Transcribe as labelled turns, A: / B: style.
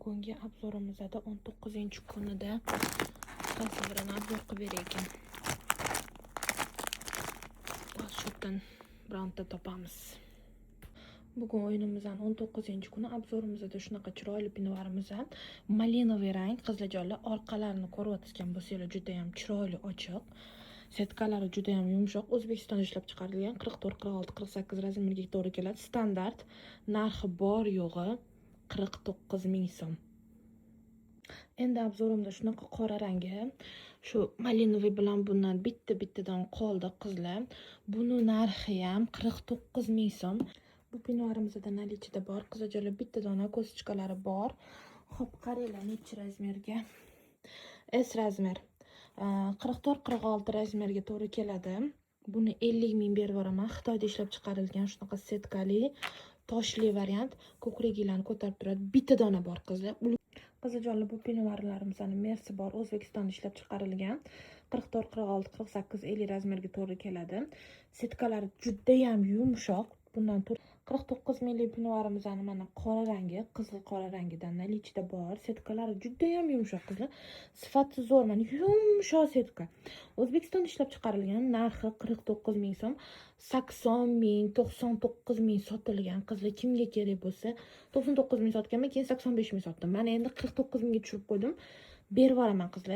A: Bugungi obzorimizda 19-kunida tasvirini obzor qilib berar ekan. Shotdan bironta topamiz. Bugun o'yinimizdan 19-kuni obzorimizda shunaqa chiroyli pinvarimiz ham malinoviy rang qiziljonli orqalarini ko'ryotgan bo'lsanglar juda ham chiroyli ochiq. Setkalari juda ham yumshoq. O'zbekistonda ishlab chiqarilgan 44, 46, 48 razmerga to'g'ri keladi. Standart. Narxi bor yo'g'i 49 ming so'm. Endi obzorimda shunaqa qora rangi, shu malinoviy bilan bundan bittadan qoldi qizlar. Buni narxi ham 49 ming so'm. Bu pinvarimizda nalichida bor, qiziljonli bitta dona ko'sachkalari bor. Xo'p, qaranglar necha razmerga. S razmer. 44-46 razmerga to'g'ri keladi. Buni 50 ming berib yuboraman. Xitoyda ishlab chiqarilgan shunaqa setkali, toshli variant. Ko'kragilarni ko'tarib turadi. Bitta dona bor qizlar. Qiziljonli bu pinvarlarimizning mersi bor. O'zbekistonda ishlab chiqarilgan. 44, 46, 48, 50 razmerga to'gri keladi. Setkalari juda ham yumshoq. Bundan 49 minglik pinvarimizni mana qora rangi, qizil qora rangidan nalichida bor. Setkalari juda ham yumshoq qizlar. Sifati zo'r, mana yumshoq setka. O'zbekistonda ishlab chiqarilgan, narxi 49 ming so'm. 80 ming, 99 ming sotilgan qizlar. Kimga kerak bo'lsa, 99 ming sotganman, keyin 85 ming sotdim. Mana endi 49 mingga tushirib qo'ydim. Berib yuboraman qizlar.